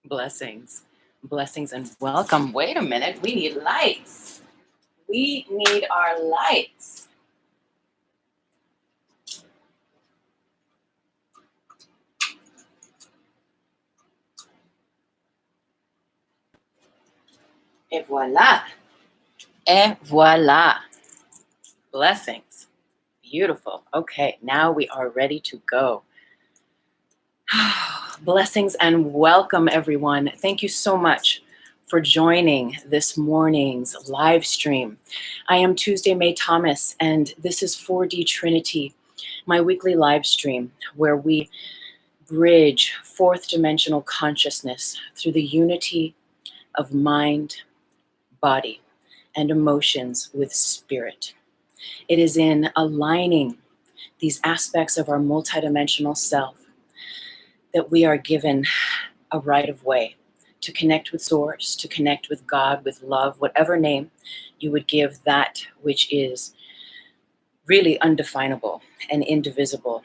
Blessings, blessings, and welcome. Wait a minute, we need lights. We need our lights. Et voila. Et voila. Blessings. Beautiful. Okay, now we are ready to go. Blessings and welcome, everyone. Thank you so much for joining this morning's live stream. I am Tuesday May Thomas, and this is 4D Trinity, my weekly live stream where we bridge fourth dimensional consciousness through the unity of mind, body, and emotions with spirit. It is in aligning these aspects of our multidimensional self that we are given a right of way to connect with Source, to connect with God, with love, whatever name you would give that which is really undefinable and indivisible,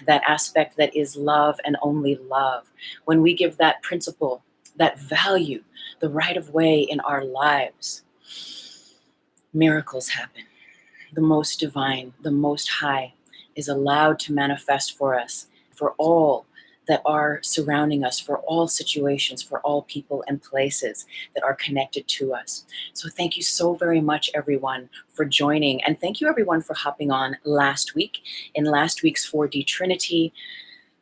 that aspect that is love and only love. When we give that principle, that value, the right of way in our lives, miracles happen. The most divine, the most high is allowed to manifest for us, for all that are surrounding us, for all situations, for all people and places that are connected to us. So thank you so very much, everyone, for joining. And thank you, everyone, for hopping on last week in last week's 4D Trinity.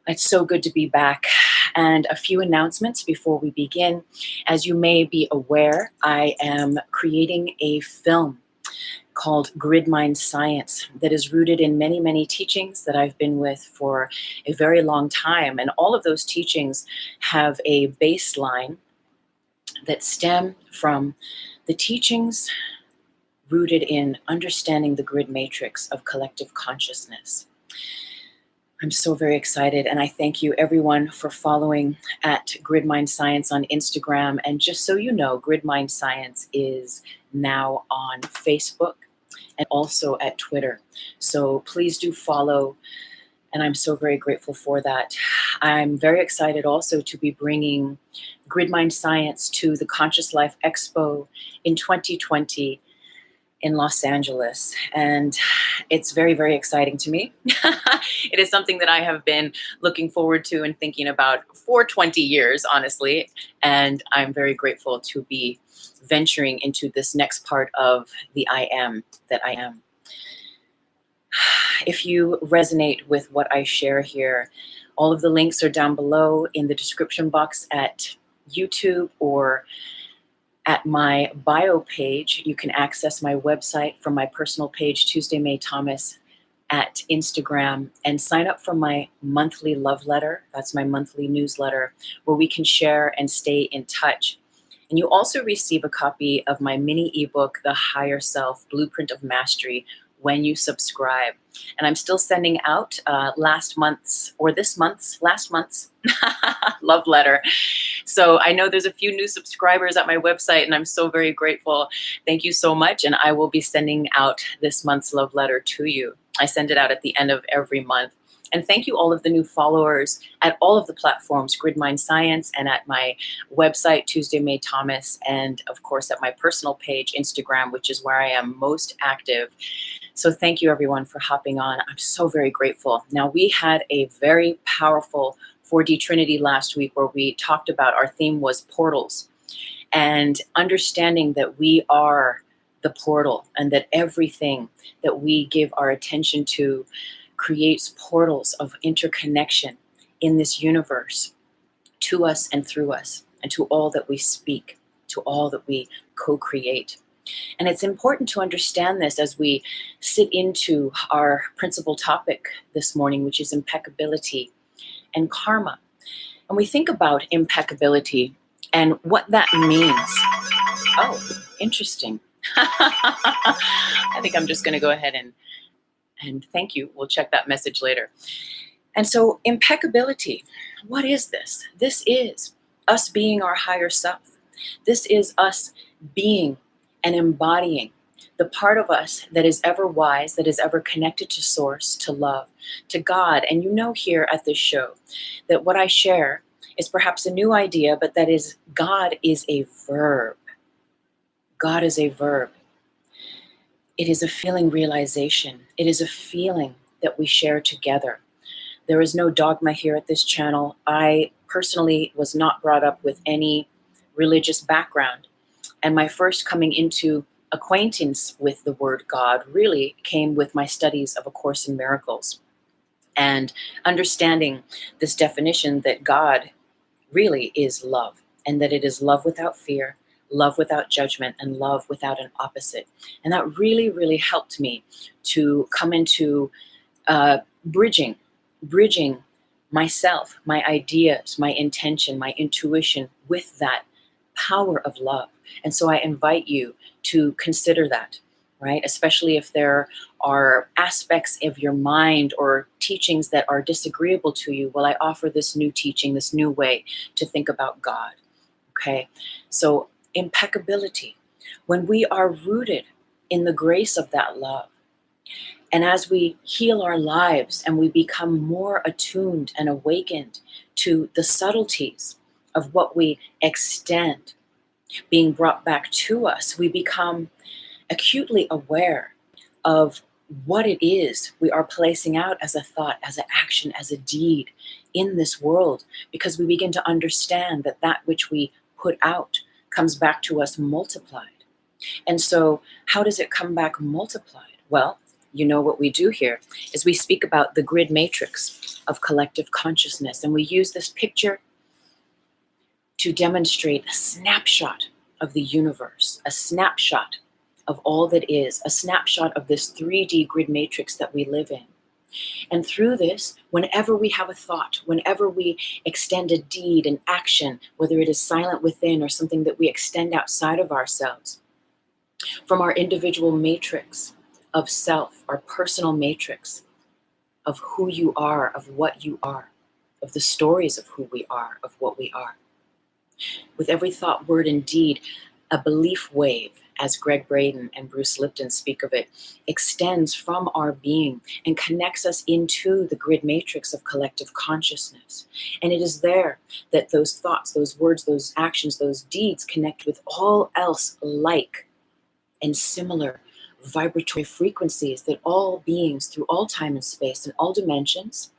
It's so good to be back. And a few announcements before we begin. As you may be aware, I am creating a film called Grid Mind Science that is rooted in many, many teachings that I've been with for a very long time. And all of those teachings have a baseline that stem from the teachings rooted in understanding the grid matrix of collective consciousness. I'm so very excited, and I thank you everyone for following at Grid Mind Science on Instagram. And just so you know, Grid Mind Science is now on Facebook and also at Twitter. So please do follow, and I'm so very grateful for that. I'm very excited also to be bringing Grid Mind Science to the Conscious Life Expo in 2020 in Los Angeles. And it's very, very exciting to me. It is something that I have been looking forward to and thinking about for 20 years, honestly. And I'm very grateful to be venturing into this next part of the I am that I am. If you resonate with what I share here, all of the links are down below in the description box at YouTube or at my bio page. You can access my website from my personal page, Tuesday May Thomas, at Instagram, and sign up for my monthly love letter. That's my monthly newsletter where we can share and stay in touch. And you also receive a copy of my mini ebook, The Higher Self, Blueprint of Mastery, when you subscribe. And I'm still sending out last month's love letter. So I know there's a few new subscribers at my website, and I'm so very grateful. Thank you so much. And I will be sending out this month's love letter to you. I send it out at the end of every month. And thank you all of the new followers at all of the platforms, Grid Mind Science, and at my website, Tuesday May Thomas, and of course at my personal page, Instagram, which is where I am most active. So thank you everyone for hopping on. I'm so very grateful. Now, we had a very powerful 4D Trinity last week where we talked about, our theme was portals, and understanding that we are the portal and that everything that we give our attention to creates portals of interconnection in this universe to us and through us and to all that we speak, to all that we co-create. And it's important to understand this as we sit into our principal topic this morning, which is impeccability and karma. And we think about impeccability and what that means. Oh, interesting. I think I'm just going to go ahead and thank you. We'll check that message later. And so impeccability, what is this? This is us being our higher self. This is us being and embodying the part of us that is ever wise, that is ever connected to Source, to love, to God. And you know here at this show that what I share is perhaps a new idea, but that is God is a verb. God is a verb. It is a feeling realization. It is a feeling that we share together. There is no dogma here at this channel. I personally was not brought up with any religious background. And my first coming into acquaintance with the word God really came with my studies of A Course in Miracles and understanding this definition that God really is love, and that it is love without fear, love without judgment, and love without an opposite. And that really, really helped me to come into bridging myself, my ideas, my intention, my intuition with that power of love. And so I invite you to consider that, right? Especially if there are aspects of your mind or teachings that are disagreeable to you. Well, I offer this new teaching, this new way to think about God, okay? So impeccability, when we are rooted in the grace of that love, and as we heal our lives and we become more attuned and awakened to the subtleties of what we extend being brought back to us, we become acutely aware of what it is we are placing out as a thought, as an action, as a deed in this world, because we begin to understand that that which we put out comes back to us multiplied. And so how does it come back multiplied? Well, you know what we do here is we speak about the grid matrix of collective consciousness, and we use this picture to demonstrate a snapshot of the universe, a snapshot of all that is, a snapshot of this 3D grid matrix that we live in. And through this, whenever we have a thought, whenever we extend a deed, an action, whether it is silent within or something that we extend outside of ourselves, from our individual matrix of self, our personal matrix of who you are, of what you are, of the stories of who we are, of what we are. With every thought, word, and deed, a belief wave, as Greg Braden and Bruce Lipton speak of it, extends from our being and connects us into the grid matrix of collective consciousness. And it is there that those thoughts, those words, those actions, those deeds connect with all else like and similar vibratory frequencies that all beings through all time and space and all dimensions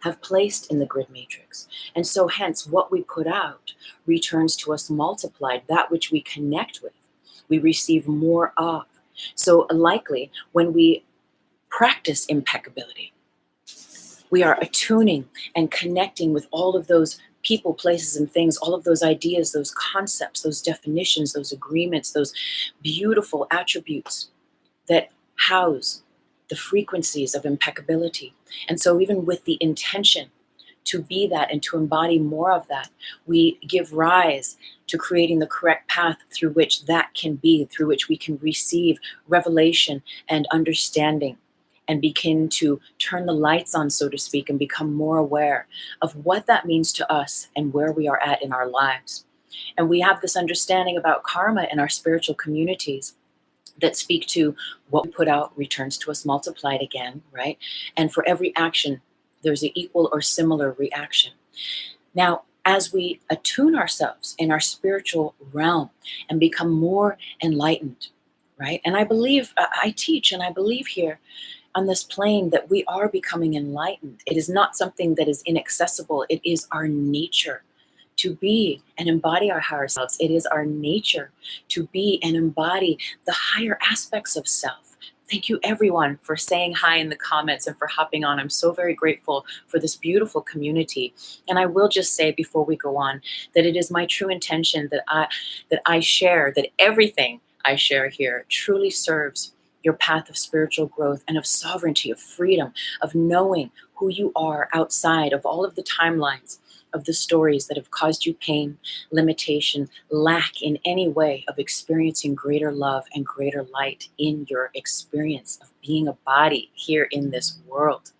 have placed in the grid matrix. And so hence what we put out returns to us multiplied. That which we connect with, we receive more of. So likely when we practice impeccability, we are attuning and connecting with all of those people, places, and things, all of those ideas, those concepts, those definitions, those agreements, those beautiful attributes that house the frequencies of impeccability. And so even with the intention to be that and to embody more of that, we give rise to creating the correct path through which that can be, through which we can receive revelation and understanding and begin to turn the lights on, so to speak, and become more aware of what that means to us and where we are at in our lives. And we have this understanding about karma in our spiritual communities that speak to what we put out returns to us multiplied again, right? And for every action, there's an equal or similar reaction. Now, as we attune ourselves in our spiritual realm and become more enlightened, right? And I believe, I teach and I believe here on this plane that we are becoming enlightened. It is not something that is inaccessible. It is our nature to be and embody our higher selves. It is our nature to be and embody the higher aspects of self. Thank you everyone for saying hi in the comments and for hopping on. I'm so very grateful for this beautiful community. And I will just say before we go on that it is my true intention that I share, that everything I share here truly serves your path of spiritual growth and of sovereignty, of freedom, of knowing who you are outside of all of the timelines of the stories that have caused you pain, limitation, lack in any way of experiencing greater love and greater light in your experience of being a body here in this world.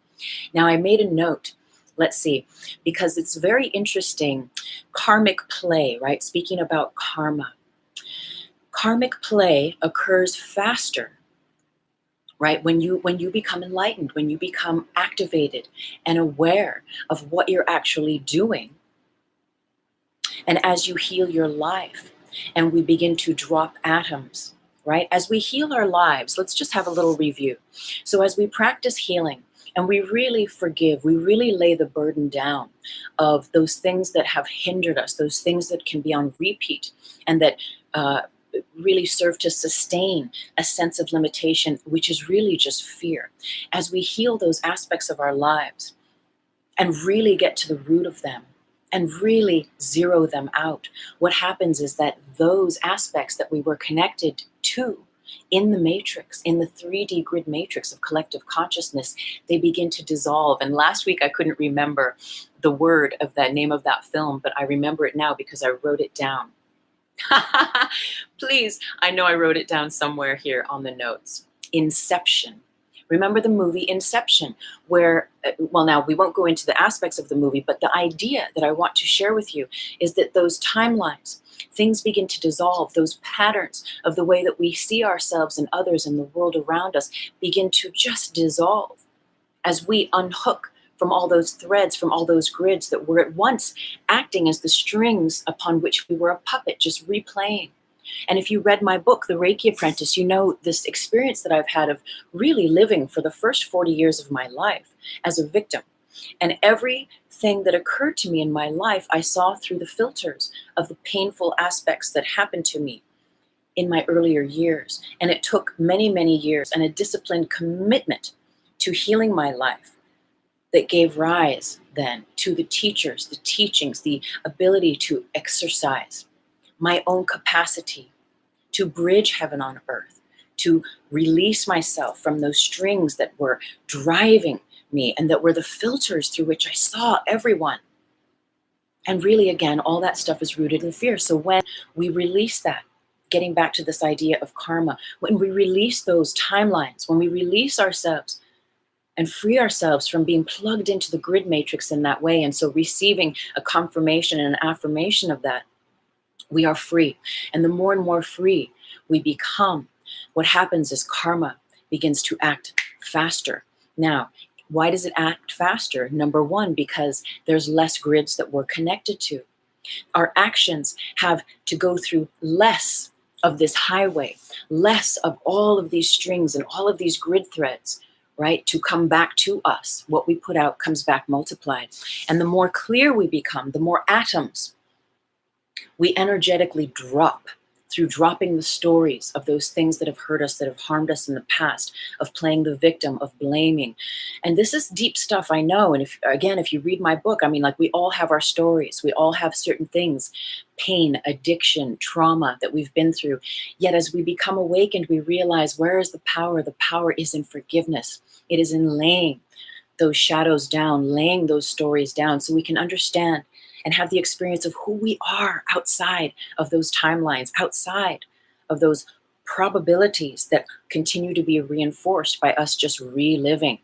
Now, I made a note, let's see, because it's very interesting, karmic play, right? Speaking about karma. Karmic play occurs faster, right? When you become enlightened, when you become activated and aware of what you're actually doing, And as you heal your life and we begin to drop atoms, right? As we heal our lives, let's just have a little review. So as we practice healing and we really forgive, we really lay the burden down of those things that have hindered us, those things that can be on repeat and that really serve to sustain a sense of limitation, which is really just fear. As we heal those aspects of our lives and really get to the root of them and really zero them out, what happens is that those aspects that we were connected to in the matrix, in the 3D grid matrix of collective consciousness, they begin to dissolve. And last week I couldn't remember the word of the name of that film, but I remember it now because I wrote it down. Please, I know I wrote it down somewhere here on the notes. Inception. Remember the movie Inception, where, well, now we won't go into the aspects of the movie, but the idea that I want to share with you is that those timelines, things begin to dissolve, those patterns of the way that we see ourselves and others in the world around us begin to just dissolve as we unhook from all those threads, from all those grids that were at once acting as the strings upon which we were a puppet, just replaying. And if you read my book, The REIKI Apprentice, you know this experience that I've had of really living for the first 40 years of my life as a victim. And everything that occurred to me in my life, I saw through the filters of the painful aspects that happened to me in my earlier years. And it took many, many years and a disciplined commitment to healing my life that gave rise then to the teachers, the teachings, the ability to exercise my own capacity to bridge heaven on earth, to release myself from those strings that were driving me and that were the filters through which I saw everyone. And really, again, all that stuff is rooted in fear. So when we release that, getting back to this idea of karma, when we release those timelines, when we release ourselves and free ourselves from being plugged into the grid matrix in that way, and so receiving a confirmation and an affirmation of that, we are free. And the more and more free we become, what happens is karma begins to act faster. Now, why does it act faster? Number one, because there's less grids that we're connected to. Our actions have to go through less of this highway, less of all of these strings and all of these grid threads, right, to come back to us. What we put out comes back multiplied. And the more clear we become, the more atoms we energetically drop through dropping the stories of those things that have hurt us, that have harmed us in the past, of playing the victim, of blaming. And this is deep stuff, I know. And if you read my book, I mean, like, we all have our stories. We all have certain things, pain, addiction, trauma that we've been through. Yet as we become awakened, we realize, where is the power? The power is in forgiveness. It is in laying those shadows down, laying those stories down, so we can understand and have the experience of who we are outside of those timelines, outside of those probabilities that continue to be reinforced by us just reliving.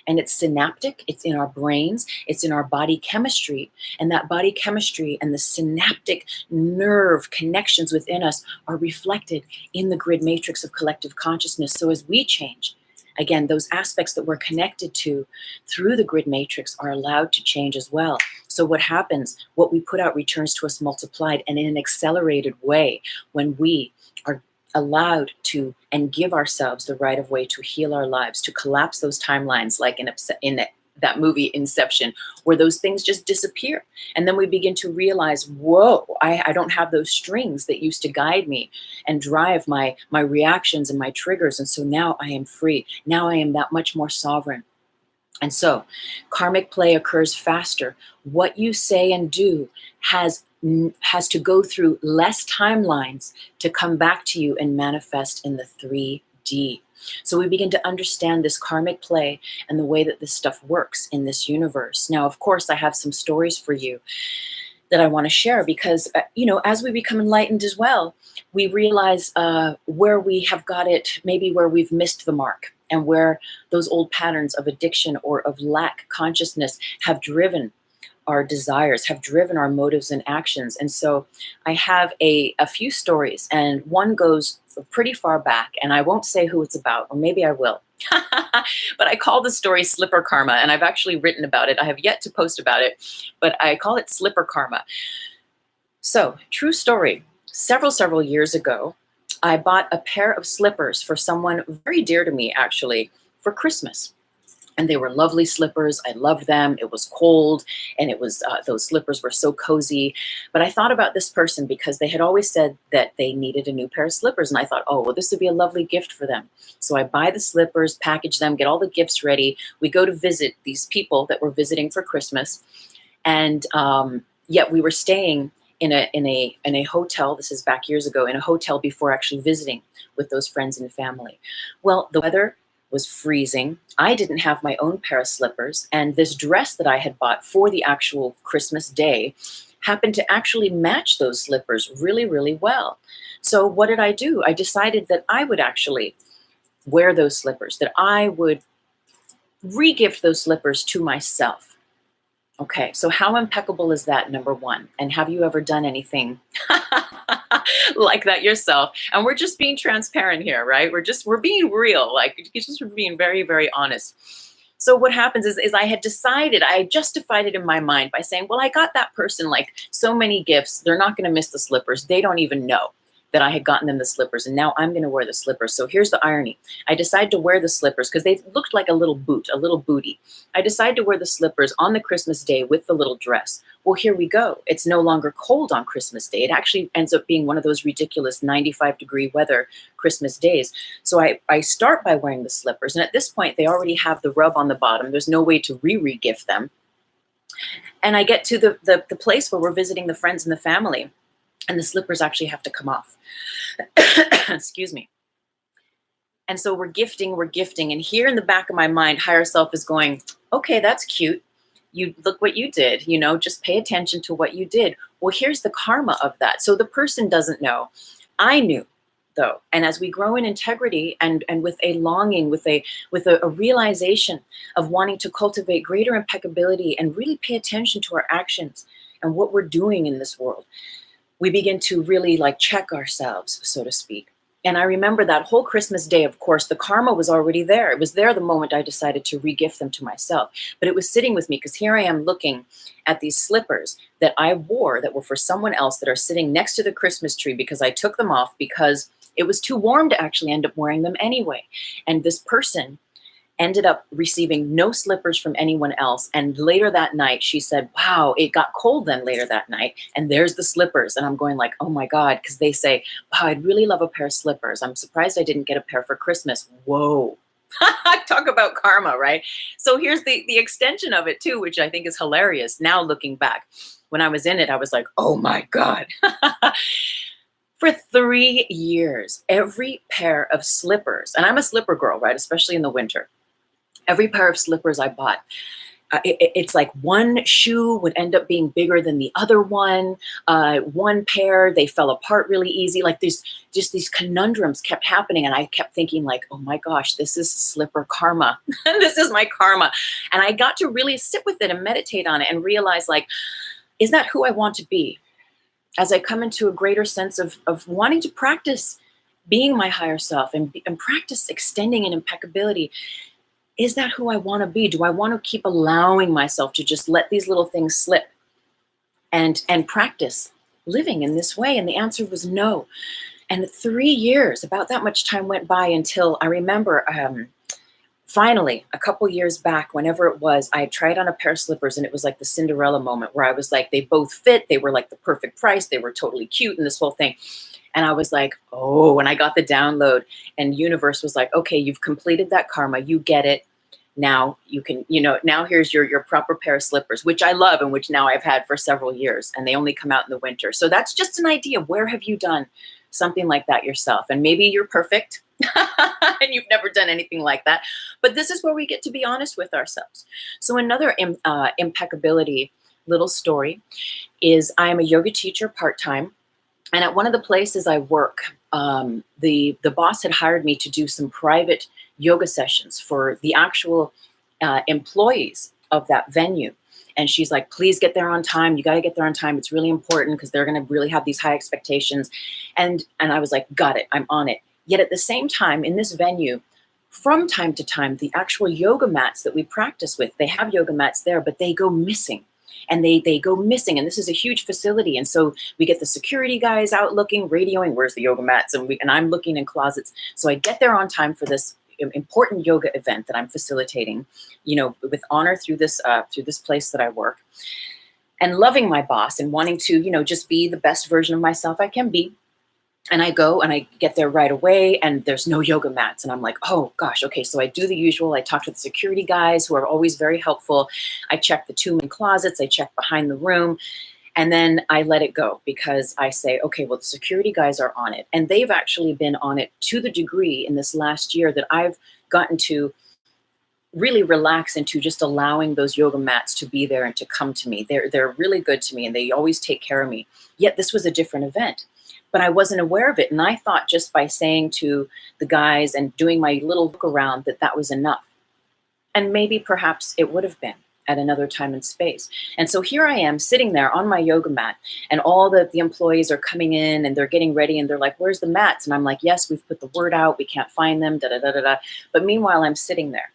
And it's synaptic, it's in our brains, it's in our body chemistry. And that body chemistry and the synaptic nerve connections within us are reflected in the grid matrix of collective consciousness. So as we change, again, those aspects that we're connected to through the grid matrix are allowed to change as well. So what happens? What we put out returns to us multiplied and in an accelerated way when we are allowed to and give ourselves the right of way to heal our lives, to collapse those timelines, like in that movie Inception, where those things just disappear. And then we begin to realize, whoa, I don't have those strings that used to guide me and drive my reactions and my triggers. And so now I am free. Now I am that much more sovereign. And so karmic play occurs faster. What you say and do has to go through less timelines to come back to you and manifest in the 3D. So we begin to understand this karmic play and the way that this stuff works in this universe. Now, of course, I have some stories for you that I want to share because, as we become enlightened as well, we realize where we have got it, maybe where we've missed the mark, and where those old patterns of addiction or of lack consciousness have driven our desires, have driven our motives and actions. And so I have a few stories, and one goes pretty far back, and I won't say who it's about, or maybe I will. But I call the story Slipper Karma, and I've actually written about it. I have yet to post about it, but I call it Slipper Karma. So, true story. Several years ago, I bought a pair of slippers for someone very dear to me, actually, for Christmas. And they were lovely slippers. I loved them. It was cold, and it was those slippers were so cozy. But I thought about this person because they had always said that they needed a new pair of slippers, and I thought, oh, well, this would be a lovely gift for them. So I buy the slippers, package them, get all the gifts ready. We go to visit these people that were visiting for Christmas, and yet we were staying in a hotel. This is back years ago, in a hotel before actually visiting with those friends and family. Well, the weather was freezing. I didn't have my own pair of slippers, and this dress that I had bought for the actual Christmas day happened to actually match those slippers really, really well. So what did I do? I decided that I would actually wear those slippers, that I would re-gift those slippers to myself. Okay, so how impeccable is that, number one? And have you ever done anything like that yourself? And we're just being transparent here, right? We're being real, like just being very, very honest. So what happens is I had decided, I justified it in my mind by saying, well, I got that person like so many gifts. They're not going to miss the slippers. They don't even know that I had gotten them the slippers, and now I'm going to wear the slippers. So here's the irony. I decided to wear the slippers because they looked like a little boot, a little booty. I decided to wear the slippers on the Christmas day with the little dress. Well, here we go. It's no longer cold on Christmas Day. It actually ends up being one of those ridiculous 95-degree weather Christmas days. So I start by wearing the slippers, and at this point, they already have the rub on the bottom. There's no way to re-gift them. And I get to the place where we're visiting the friends and the family, and the slippers actually have to come off. Excuse me. And so we're gifting. And here in the back of my mind, higher self is going, okay, that's cute. You look what you did, just pay attention to what you did. Well, here's the karma of that. So the person doesn't know. I knew, though. And as we grow in integrity and with a longing, with a realization of wanting to cultivate greater impeccability and really pay attention to our actions and what we're doing in this world, we begin to really like check ourselves, so to speak. And I remember that whole Christmas day, of course, the karma was already there. It was there the moment I decided to re-gift them to myself. But it was sitting with me because here I am looking at these slippers that I wore that were for someone else that are sitting next to the Christmas tree because I took them off because it was too warm to actually end up wearing them anyway. And this person ended up receiving no slippers from anyone else. And later that night, she said, wow, it got cold then later that night. And there's the slippers. And I'm going like, oh my God, because they say, wow, I'd really love a pair of slippers. I'm surprised I didn't get a pair for Christmas. Whoa. Talk about karma, right? So here's the extension of it too, which I think is hilarious. Now looking back, when I was in it, I was like, oh my God. For 3 years, every pair of slippers, and I'm a slipper girl, right? Especially in the winter. Every pair of slippers I bought, it's like one shoe would end up being bigger than the other one. One pair, they fell apart really easy. Like these conundrums kept happening. And I kept thinking like, oh my gosh, this is slipper karma. This is my karma. And I got to really sit with it and meditate on it and realize like, is that who I want to be? As I come into a greater sense of wanting to practice being my higher self and practice extending in impeccability, is that who I want to be? Do I want to keep allowing myself to just let these little things slip and practice living in this way? And the answer was no. And 3 years, about that much time went by until I remember finally, a couple years back, whenever it was, I tried on a pair of slippers and it was like the Cinderella moment where I was like, they both fit. They were like the perfect price. They were totally cute and this whole thing. And I was like, oh, when I got the download and universe was like, okay, you've completed that karma. You get it. Now you can, now here's your proper pair of slippers, which I love and which now I've had for several years and they only come out in the winter. So that's just an idea. Where have you done something like that yourself? And maybe you're perfect and you've never done anything like that. But this is where we get to be honest with ourselves. So another impeccability little story is I am a yoga teacher part-time. And at one of the places I work, the boss had hired me to do some private yoga sessions for the actual employees of that venue. And she's like, please get there on time. You got to get there on time. It's really important because they're going to really have these high expectations. And I was like, got it. I'm on it. Yet at the same time, in this venue, from time to time, the actual yoga mats that we practice with, they have yoga mats there, but they go missing. and they go missing. And this is a huge facility. And so we get the security guys out looking, radioing, where's the yoga mats? And I'm looking in closets. So I get there on time for this important yoga event that I'm facilitating, with honor through this place that I work, and loving my boss and wanting to, just be the best version of myself I can be. And I go and I get there right away, and there's no yoga mats. And I'm like, oh gosh, okay. So I do the usual. I talk to the security guys, who are always very helpful. I check the 2 main closets. I check behind the room. And then I let it go, because I say, okay, well, the security guys are on it. And they've actually been on it to the degree in this last year that I've gotten to really relax into just allowing those yoga mats to be there and to come to me. They're really good to me, and they always take care of me. Yet this was a different event, but I wasn't aware of it. And I thought just by saying to the guys and doing my little look around that was enough. And maybe perhaps it would have been at another time and space. And so here I am sitting there on my yoga mat, and all the employees are coming in and they're getting ready, and they're like, where's the mats? And I'm like, yes, we've put the word out. We can't find them, da da da da da. But meanwhile, I'm sitting there.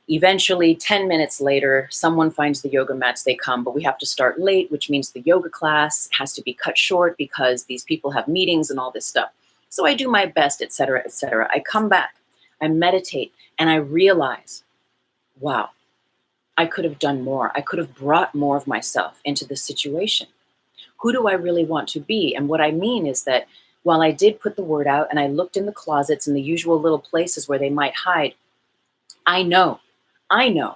Eventually, 10 minutes later, someone finds the yoga mats, they come, but we have to start late, which means the yoga class has to be cut short because these people have meetings and all this stuff. So I do my best, et cetera, et cetera. I come back, I meditate, and I realize, wow, I could have done more. I could have brought more of myself into this situation. Who do I really want to be? And what I mean is that while I did put the word out and I looked in the closets and the usual little places where they might hide, I know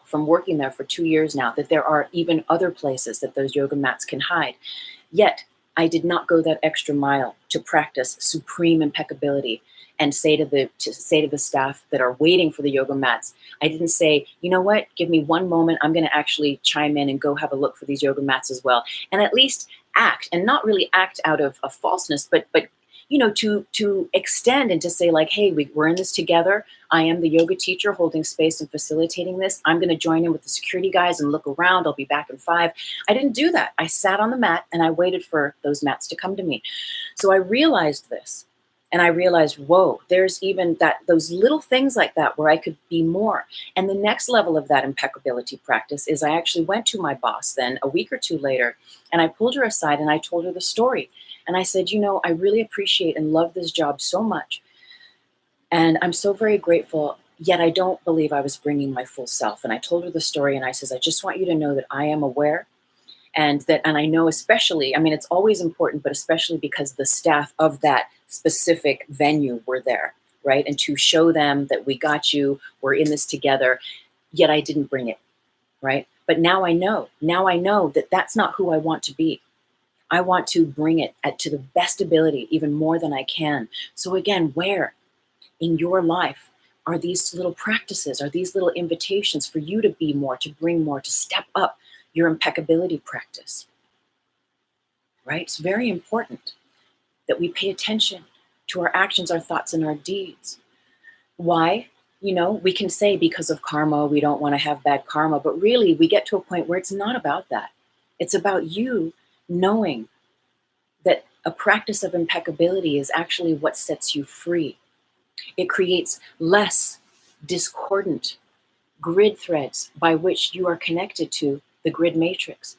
from working there for 2 years now that there are even other places that those yoga mats can hide. Yet I did not go that extra mile to practice supreme impeccability and say to the staff that are waiting for the yoga mats, I didn't say, you know what, give me one moment. I'm going to actually chime in and go have a look for these yoga mats as well. And at least act, and not really act out of a falseness, but to extend and to say, like, hey, we're in this together. I am the yoga teacher holding space and facilitating this. I'm going to join in with the security guys and look around. I'll be back in 5. I didn't do that. I sat on the mat and I waited for those mats to come to me. So I realized this, and I realized, whoa, there's even those little things like that where I could be more. And the next level of that impeccability practice is I actually went to my boss then a week or 2 later, and I pulled her aside and I told her the story. And I said, I really appreciate and love this job so much. And I'm so very grateful, yet I don't believe I was bringing my full self. And I told her the story, and I says, I just want you to know that I am aware, and I know especially, it's always important, but especially because the staff of that specific venue were there, right? And to show them that we got you, we're in this together, yet I didn't bring it, right? But now I know that that's not who I want to be. I want to bring it to the best ability, even more than I can. So again, where in your life are these little practices, are these little invitations for you to be more, to bring more, to step up your impeccability practice, right? It's very important that we pay attention to our actions, our thoughts, and our deeds. Why? We can say because of karma, we don't want to have bad karma, but really we get to a point where it's not about that. It's about you knowing that a practice of impeccability is actually what sets you free. It creates less discordant grid threads by which you are connected to the grid matrix.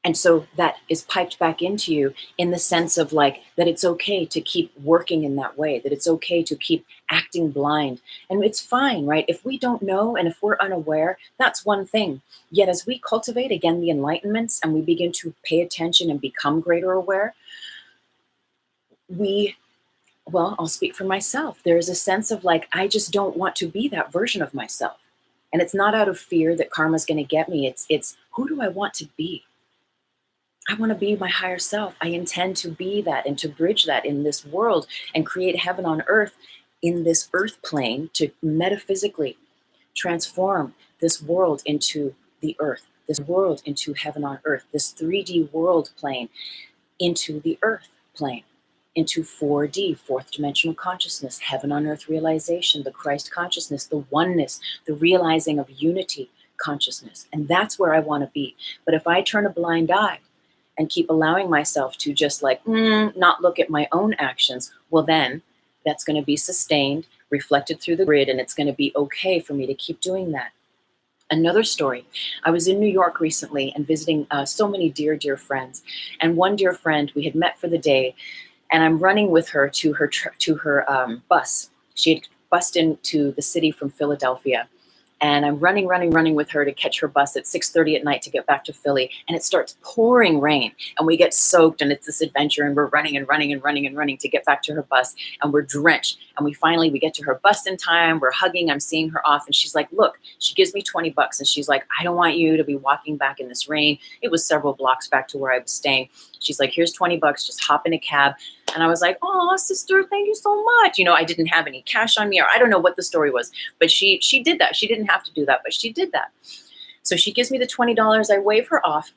And so that is piped back into you in the sense of that it's okay to keep working in that way, that it's okay to keep acting blind. And it's fine, right? If we don't know and if we're unaware, that's one thing. Yet as we cultivate, again, the enlightenments and we begin to pay attention and become greater aware, I'll speak for myself. There is a sense of I just don't want to be that version of myself. And it's not out of fear that karma's going to get me. It's who do I want to be? I want to be my higher self. I intend to be that and to bridge that in this world and create heaven on earth in this earth plane, to metaphysically transform this world into the earth, this world into heaven on earth, this 3D world plane into the earth plane, into 4D, fourth dimensional consciousness, heaven on earth realization, the Christ consciousness, the oneness, the realizing of unity consciousness. And that's where I want to be. But if I turn a blind eye and keep allowing myself to just not look at my own actions, well then that's going to be sustained, reflected through the grid, and it's going to be okay for me to keep doing that. Another story. I was in New York recently and visiting so many dear, dear friends. And one dear friend, we had met for the day, and I'm running with her to her bus. She had bussed into the city from Philadelphia, and I'm running with her to catch her bus at 6:30 at night to get back to Philly. And it starts pouring rain, and we get soaked, and it's this adventure, and we're running to get back to her bus, and we're drenched. And we get to her bus in time. We're hugging. I'm seeing her off, and she's like, "Look," she gives me $20, and she's like, "I don't want you to be walking back in this rain." It was several blocks back to where I was staying. She's like, "Here's $20. Just hop in a cab." And I was like, "Oh, sister, thank you so much." I didn't have any cash on me, or I don't know what the story was, but she did that. She didn't have to do that, but she did that. So she gives me the $20. I wave her off,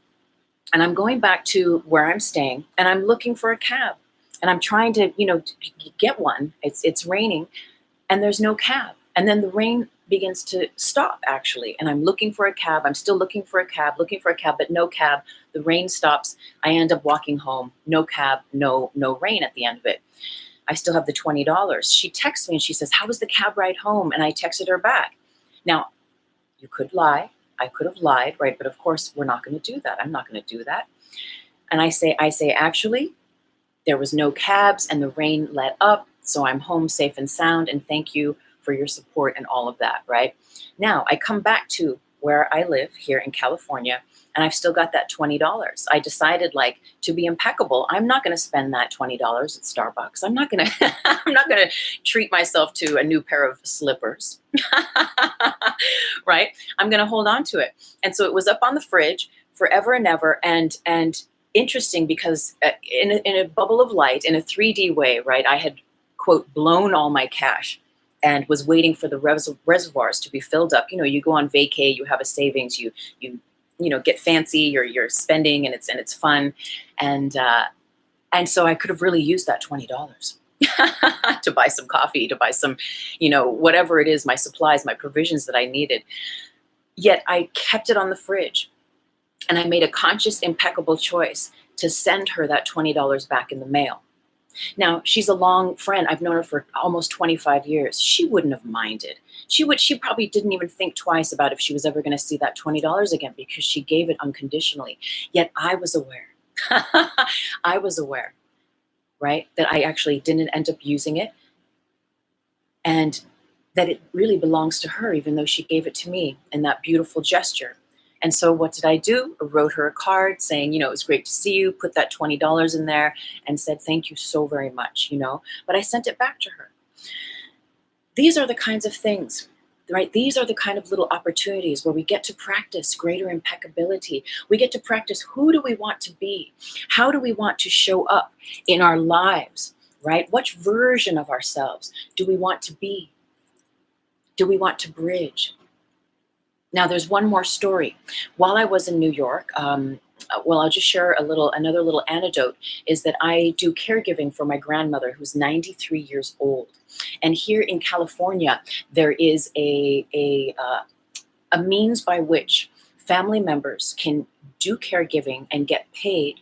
and I'm going back to where I'm staying, and I'm looking for a cab, and I'm trying to, get one. It's raining, and there's no cab. And then the rain begins to stop, actually, and I'm looking for a cab. I'm still looking for a cab, but no cab. The rain stops. I end up walking home. No cab, no rain at the end of it. I still have the $20. She texts me and she says, "How was the cab ride home?" And I texted her back. Now, you could lie. I could have lied, right? But of course, we're not going to do that. I'm not going to do that. And I say, actually, there was no cabs and the rain let up. So I'm home safe and sound. And thank you for your support and all of that, right? Now, I come back to where I live here in California, and I've still got that $20. I decided, to be impeccable, I'm not going to spend that $20 at Starbucks. I'm not going to I'm not going to treat myself to a new pair of slippers. Right? I'm going to hold on to it. And so it was up on the fridge forever and ever, and interesting because in a bubble of light, in a 3D way, right? I had, quote, blown all my cash and was waiting for the reservoirs to be filled up. You go on vacay, you have a savings, you get fancy, you're spending, and it's fun, and so I could have really used that $20 to buy some coffee, to buy some, whatever it is, my supplies, my provisions that I needed. Yet I kept it on the fridge, and I made a conscious, impeccable choice to send her that $20 back in the mail. Now, she's a long friend. I've known her for almost 25 years. She wouldn't have minded. She probably didn't even think twice about if she was ever going to see that $20 again, because she gave it unconditionally. Yet I was aware. I was aware, right, that I actually didn't end up using it, and that it really belongs to her, even though she gave it to me in that beautiful gesture. And so what did I do? I wrote her a card saying, it was great to see you, put that $20 in there, and said, "Thank you so very much," but I sent it back to her. These are the kinds of things, right? These are the kind of little opportunities where we get to practice greater impeccability. We get to practice, who do we want to be? How do we want to show up in our lives, right? What version of ourselves do we want to be? Do we want to bridge? Now, there's one more story. While I was in New York, I'll just share another little anecdote, is that I do caregiving for my grandmother, who's 93 years old. And here in California, there is a means by which family members can do caregiving and get paid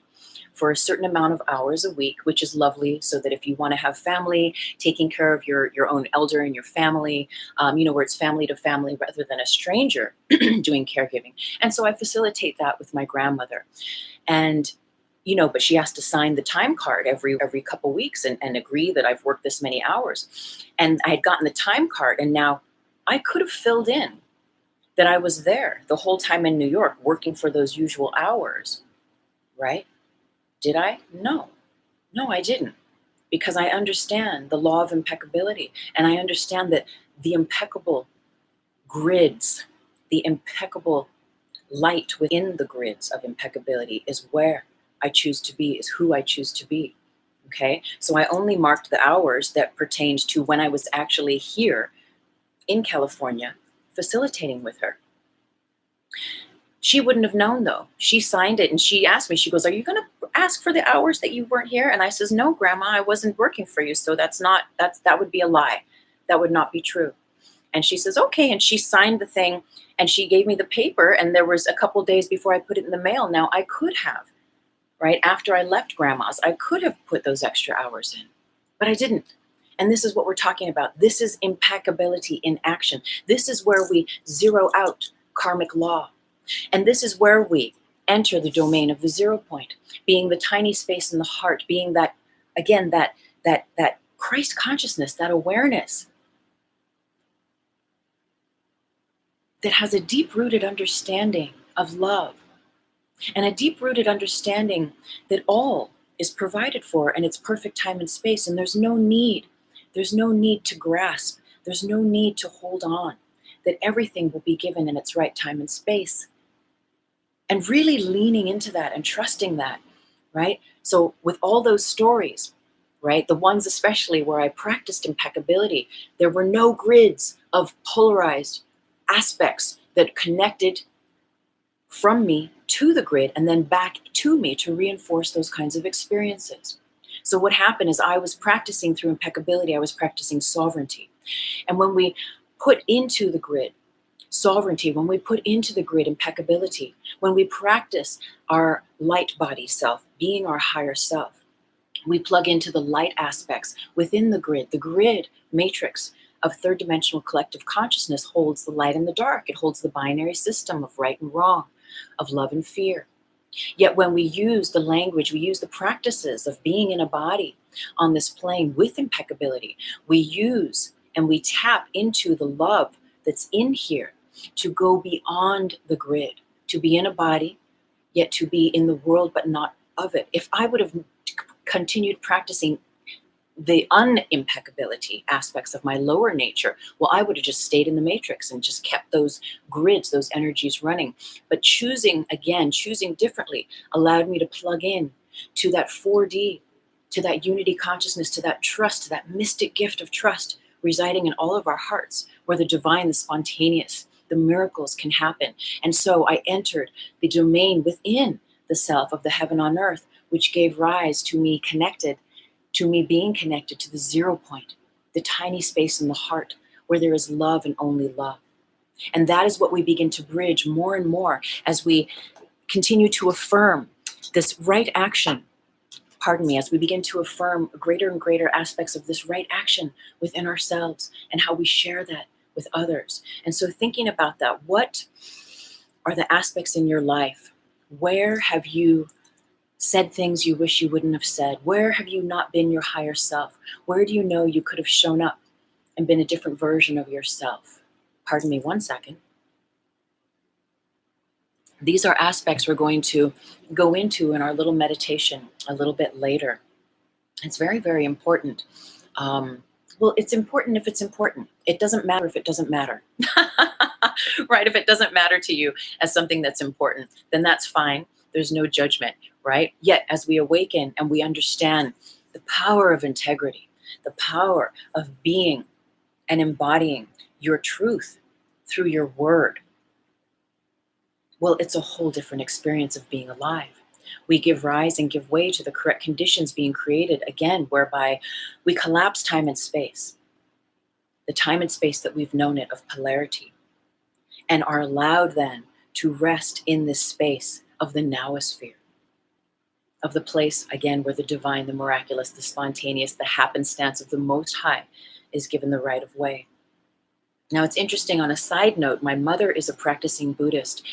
for a certain amount of hours a week, which is lovely, so that if you want to have family taking care of your own elder in your family, where it's family to family rather than a stranger doing caregiving. And so I facilitate that with my grandmother. And but she has to sign the time card every couple weeks and agree that I've worked this many hours. And I had gotten the time card, and now I could have filled in that I was there the whole time in New York working for those usual hours, right? Did I? No, I didn't, because I understand the law of impeccability, and I understand that the impeccable grids, the impeccable light within the grids of impeccability is where I choose to be, is who I choose to be. Okay, so I only marked the hours that pertained to when I was actually here in California facilitating with her. She wouldn't have known, though. She signed it, and she asked me, she goes, "Are you going to ask for the hours that you weren't here?" And I says, "No, Grandma, I wasn't working for you, so that would be a lie. That would not be true." And she says, "Okay," and she signed the thing, and she gave me the paper, and there was a couple days before I put it in the mail. Now, I could have, right, after I left Grandma's, I could have put those extra hours in, but I didn't. And this is what we're talking about. This is impeccability in action. This is where we zero out karmic law. And this is where we enter the domain of the 0 point, being the tiny space in the heart, being that, again, that Christ consciousness, that awareness that has a deep-rooted understanding of love and a deep-rooted understanding that all is provided for in its perfect time and space, and there's no need to grasp, there's no need to hold on, that everything will be given in its right time and space. And really leaning into that and trusting that, right? So with all those stories, right, the ones especially where I practiced impeccability, there were no grids of polarized aspects that connected from me to the grid and then back to me to reinforce those kinds of experiences. So what happened is I was practicing through impeccability, I was practicing sovereignty. And when we put into the grid sovereignty, when we put into the grid impeccability, when we practice our light body self, being our higher self, we plug into the light aspects within the grid matrix of third dimensional collective consciousness holds the light and the dark. It holds the binary system of right and wrong, of love and fear. Yet when we use the language, we use the practices of being in a body on this plane with impeccability, we use and we tap into the love that's in here to go beyond the grid, to be in a body, yet to be in the world, but not of it. If I would have continued practicing the unimpeccability aspects of my lower nature, well, I would have just stayed in the matrix and just kept those grids, those energies running. But choosing differently allowed me to plug in to that 4D, to that unity consciousness, to that trust, to that mystic gift of trust residing in all of our hearts, where the divine, the spontaneous, the miracles can happen. And so I entered the domain within the self of the heaven on earth, which gave rise to me being connected to the 0 point, the tiny space in the heart where there is love and only love. And that is what we begin to bridge more and more as we continue to affirm this right action, as we begin to affirm greater and greater aspects of this right action within ourselves and how we share that with others. And so thinking about that, what are the aspects in your life? Where have you said things you wish you wouldn't have said? Where have you not been your higher self? Where do you know you could have shown up and been a different version of yourself? Pardon me 1 second. These are aspects we're going to go into in our little meditation a little bit later. It's very, very important. Well, it's important if it's important. It doesn't matter if it doesn't matter. Right? If it doesn't matter to you as something that's important, then that's fine. There's no judgment, right? Yet as we awaken and we understand the power of integrity, the power of being and embodying your truth through your word, well, it's a whole different experience of being alive. We give rise and give way to the correct conditions being created, again, whereby we collapse time and space, the time and space that we've known it of polarity, and are allowed then to rest in this space of the NOWOSPHERE, of the place, again, where the divine, the miraculous, the spontaneous, the happenstance of the Most High is given the right of way. Now, it's interesting, on a side note, my mother is a practicing Buddhist.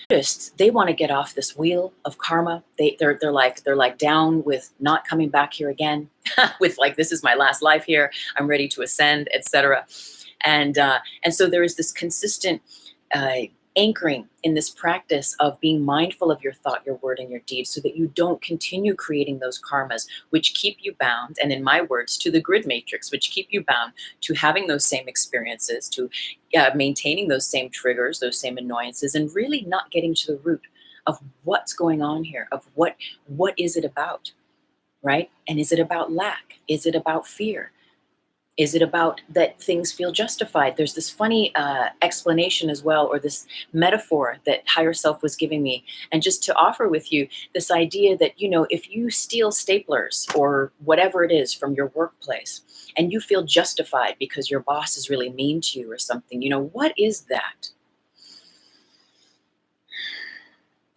Buddhists, they want to get off this wheel of karma. They're like down with not coming back here again, with like, this is my last life here, I'm ready to ascend, etc. And so there is this consistent anchoring in this practice of being mindful of your thought, your word, and your deed, so that you don't continue creating those karmas which keep you bound, and in my words, to the grid matrix, which keep you bound to having those same experiences, to maintaining those same triggers, those same annoyances, and really not getting to the root of what's going on here, of what is it about, right? And is it about lack? Is it about fear? Is it about that things feel justified? There's this funny explanation as well, or this metaphor that higher self was giving me. And just to offer with you this idea that, you know, if you steal staplers or whatever it is from your workplace and you feel justified because your boss is really mean to you or something, you know, what is that?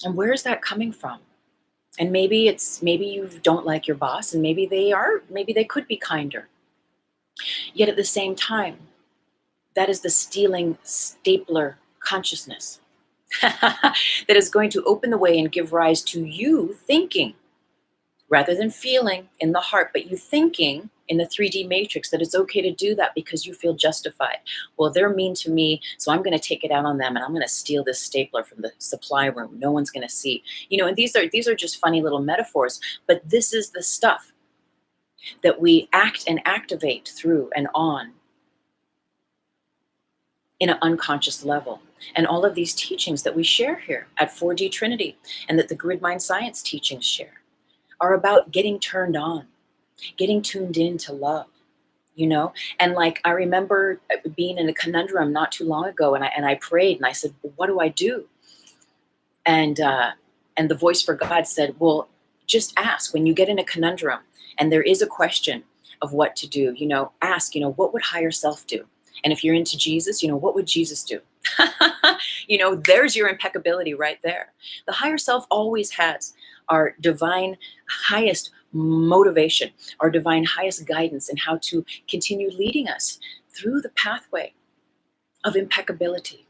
And where is that coming from? And maybe you don't like your boss, and maybe they could be kinder. Yet at the same time, that is the stealing stapler consciousness. that is going to open the way and give rise to you thinking rather than feeling in the heart, but you thinking in the 3D matrix that it's okay to do that because you feel justified. Well, they're mean to me, so I'm going to take it out on them, and I'm going to steal this stapler from the supply room. No one's going to see. And these are just funny little metaphors, but this is the stuff that we act and activate through and on in an unconscious level. And all of these teachings that we share here at 4D Trinity and that the Grid Mind Science teachings share are about getting turned on, getting tuned in to love, And like, I remember being in a conundrum not too long ago, and I prayed and I said, well, what do I do? And the voice for God said, well, just ask when you get in a conundrum and there is a question of what to do, ask, what would higher self do? And if you're into Jesus, what would Jesus do? There's your impeccability right there. The higher self always has our divine highest motivation, our divine highest guidance in how to continue leading us through the pathway of impeccability.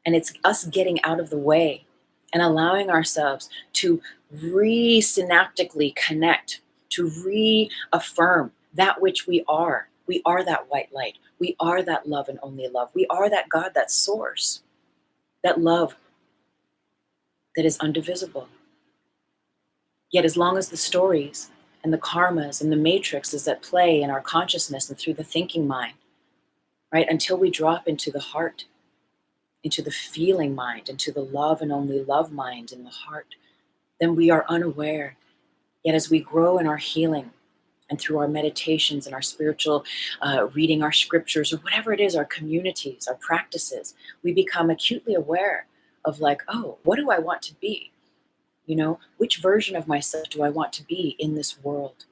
And it's us getting out of the way and allowing ourselves to re-synaptically connect, to reaffirm that which we are. We are that white light. We are that love and only love. We are that God, that source, that love that is undivisible. Yet as long as the stories and the karmas and the matrix is at play in our consciousness and through the thinking mind, right, until we drop into the heart, into the feeling mind, into the love and only love mind in the heart, then we are unaware. Yet as we grow in our healing and through our meditations and our spiritual reading our scriptures or whatever it is, our communities, our practices, we become acutely aware of like, oh, what do I want to be? Which version of myself do I want to be in this world?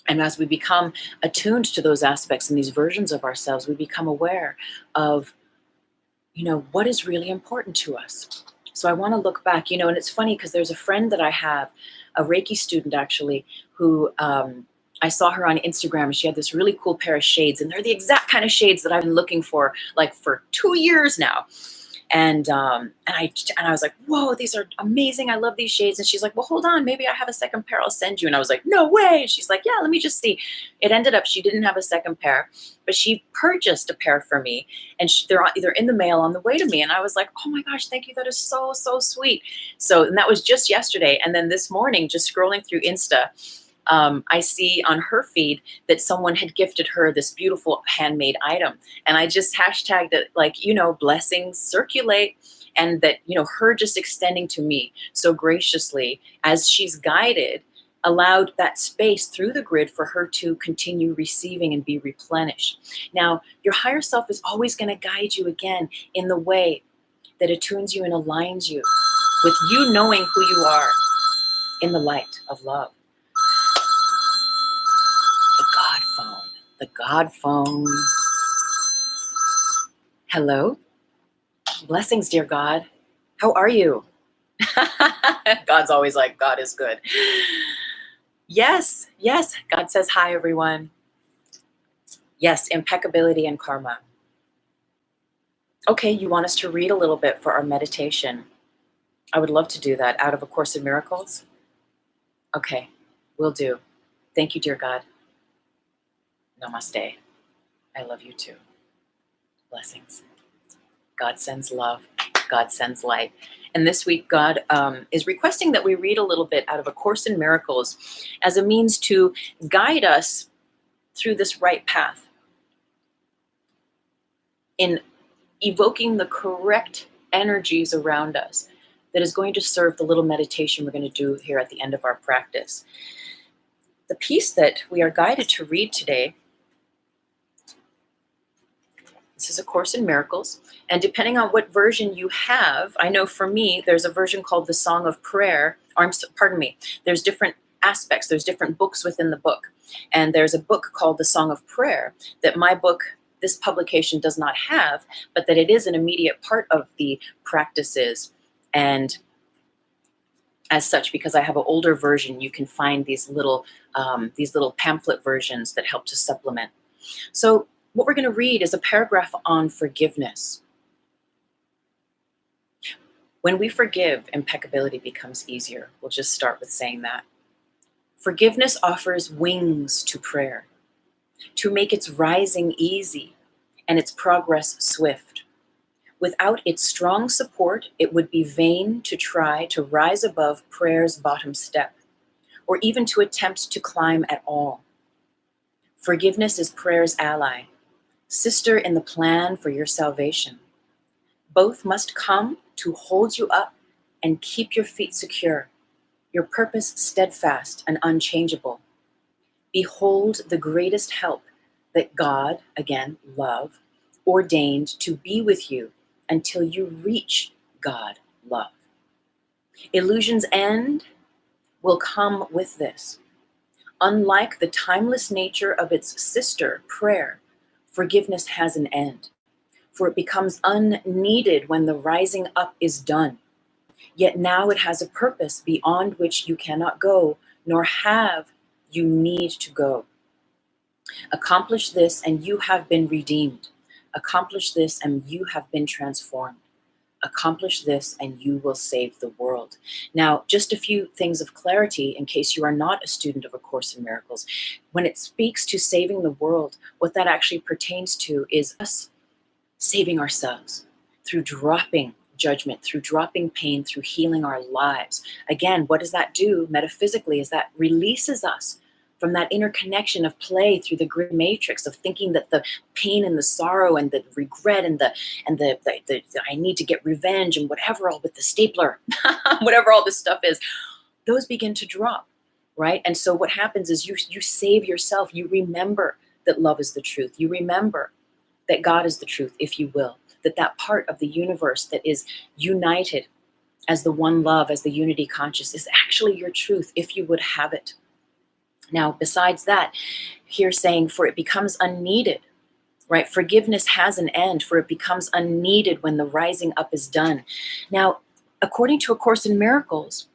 And as we become attuned to those aspects and these versions of ourselves, we become aware of, what is really important to us. So I want to look back, and it's funny because there's a friend that I have, a Reiki student actually, who I saw her on Instagram. She had this really cool pair of shades, and they're the exact kind of shades that I've been looking for, like for 2 years now. And I was like, whoa, these are amazing. I love these shades. And she's like, well, hold on, maybe I have a second pair I'll send you. And I was like, no way. And she's like, yeah, let me just see. It ended up she didn't have a second pair, but she purchased a pair for me, and they're either in the mail on the way to me. And I was like, oh my gosh, thank you. That is so, so sweet. And that was just yesterday. And then this morning, just scrolling through Insta, I see on her feed that someone had gifted her this beautiful handmade item. And I just hashtagged it like, blessings circulate. And that, her just extending to me so graciously as she's guided, allowed that space through the grid for her to continue receiving and be replenished. Now, your higher self is always going to guide you again in the way that attunes you and aligns you with you knowing who you are in the light of love. The God phone. Hello. Blessings, dear God. How are you? God's always like, God is good. Yes. God says hi, everyone. Yes, impeccability and karma. Okay, you want us to read a little bit for our meditation. I would love to do that out of A Course in Miracles. Okay, will do. Thank you, dear God. Namaste. I love you too. Blessings. God sends love. God sends light. And this week, God is requesting that we read a little bit out of A Course in Miracles as a means to guide us through this right path in evoking the correct energies around us that is going to serve the little meditation we're going to do here at the end of our practice. The piece that we are guided to read today, this is A Course in Miracles, and depending on what version you have, I know for me, there's a version called the Song of Prayer, there's different aspects, there's different books within the book, and there's a book called the Song of Prayer that my book, this publication, does not have, but that it is an immediate part of the practices, and as such, because I have an older version, you can find these little pamphlet versions that help to supplement. So what we're going to read is a paragraph on forgiveness. When we forgive, impeccability becomes easier. We'll just start with saying that. Forgiveness offers wings to prayer, to make its rising easy and its progress swift. Without its strong support, it would be vain to try to rise above prayer's bottom step, or even to attempt to climb at all. Forgiveness is prayer's ally, sister in the plan for your salvation. Both must come to hold you up and keep your feet secure, your purpose steadfast and unchangeable. Behold the greatest help that God, again, love, ordained to be with you until you reach God, love. Illusion's end will come with this. Unlike the timeless nature of its sister, prayer, forgiveness has an end, for it becomes unneeded when the rising up is done. Yet now it has a purpose beyond which you cannot go, nor have you need to go. Accomplish this and you have been redeemed. Accomplish this and you have been transformed. Accomplish this and you will save the world. Now, just a few things of clarity in case you are not a student of A Course in Miracles. When it speaks to saving the world, what that actually pertains to is us saving ourselves through dropping judgment, through dropping pain, through healing our lives. Again, what does that do metaphysically is that releases us from that interconnection of play through the grid matrix of thinking that the pain and the sorrow and the regret and the I need to get revenge and whatever all with the stapler, whatever all this stuff is, those begin to drop, right? And so what happens is you save yourself. You remember that love is the truth. You remember that God is the truth, if you will, that part of the universe that is united as the one love, as the unity conscious, is actually your truth, if you would have it. Now, besides that, here saying, for it becomes unneeded, right? Forgiveness has an end, for it becomes unneeded when the rising up is done. Now, according to A Course in Miracles,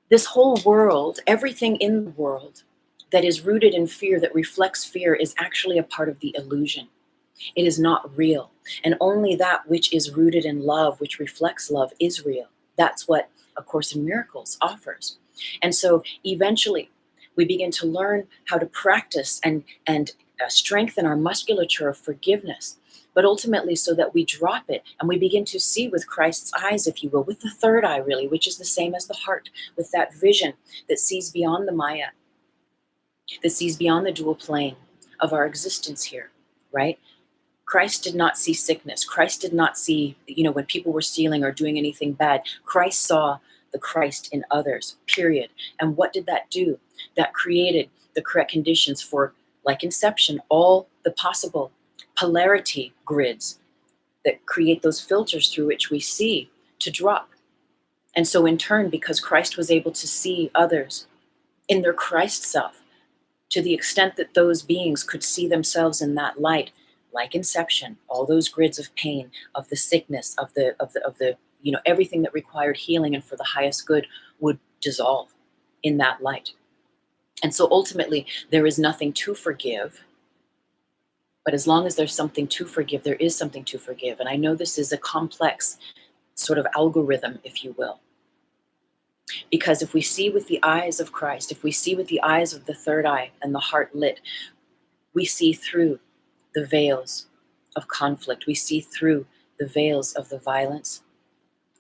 this whole world, everything in the world that is rooted in fear, that reflects fear, is actually a part of the illusion. It is not real. And only that which is rooted in love, which reflects love, is real. That's what A Course in Miracles offers. And so eventually we begin to learn how to practice and strengthen our musculature of forgiveness, but ultimately so that we drop it and we begin to see with Christ's eyes, if you will, with the third eye really, which is the same as the heart, with that vision that sees beyond the Maya, that sees beyond the dual plane of our existence here, right? Christ did not see sickness. Christ did not see, when people were stealing or doing anything bad. Christ saw the Christ in others, period. And what did that do? That created the correct conditions for, like Inception, all the possible polarity grids that create those filters through which we see to drop. And so in turn, because Christ was able to see others in their Christ self, to the extent that those beings could see themselves in that light, like Inception, all those grids of pain, of the sickness, of the everything that required healing and for the highest good would dissolve in that light. And so ultimately, there is nothing to forgive. But as long as there's something to forgive, there is something to forgive. And I know this is a complex sort of algorithm, if you will. Because if we see with the eyes of Christ, if we see with the eyes of the third eye and the heart lit, we see through the veils of conflict. We see through the veils of the violence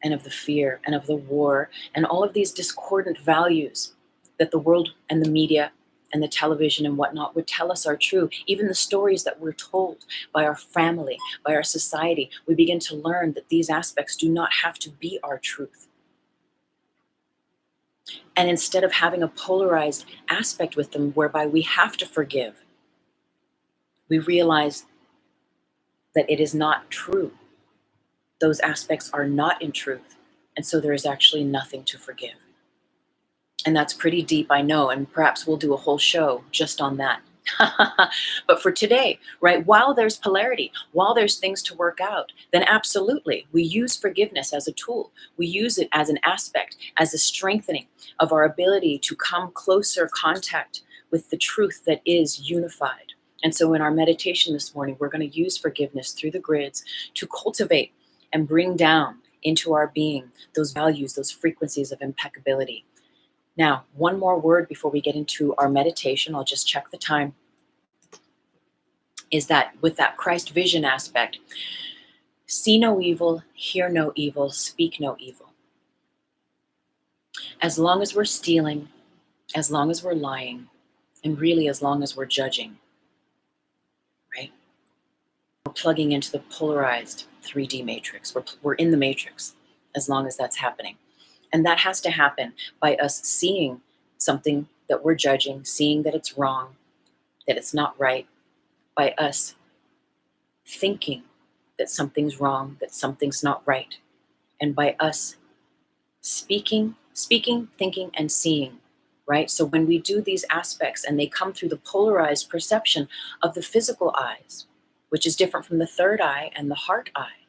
and of the fear and of the war and all of these discordant values that the world and the media and the television and whatnot would tell us are true. Even the stories that we're told by our family, by our society, we begin to learn that these aspects do not have to be our truth. And instead of having a polarized aspect with them whereby we have to forgive, we realize that it is not true. Those aspects are not in truth. And so there is actually nothing to forgive. And that's pretty deep, I know, and perhaps we'll do a whole show just on that. But for today, right, while there's polarity, while there's things to work out, then absolutely, we use forgiveness as a tool. We use it as an aspect, as a strengthening of our ability to come closer contact with the truth that is unified. And so in our meditation this morning, we're going to use forgiveness through the grids to cultivate and bring down into our being those values, those frequencies of impeccability. Now, one more word before we get into our meditation, I'll just check the time, is that with that Christ vision aspect, see no evil, hear no evil, speak no evil. As long as we're stealing, as long as we're lying, and really as long as we're judging, right? We're plugging into the polarized 3D matrix. We're in the matrix as long as that's happening. And that has to happen by us seeing something that we're judging, seeing that it's wrong, that it's not right, by us thinking that something's wrong, that something's not right, and by us speaking, thinking, and seeing, right? So when we do these aspects and they come through the polarized perception of the physical eyes, which is different from the third eye and the heart eye,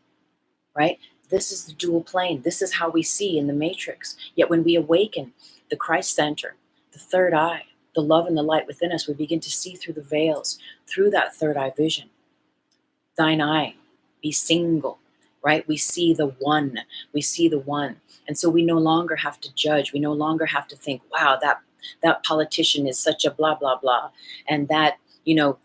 right? This is the dual plane. This is how we see in the matrix. Yet when we awaken the Christ center, the third eye, the love and the light within us, we begin to see through the veils, through that third eye vision. Thine eye, be single, right? We see the one. We see the one. And so we no longer have to judge. We no longer have to think, wow, that politician is such a blah, blah, blah. And that,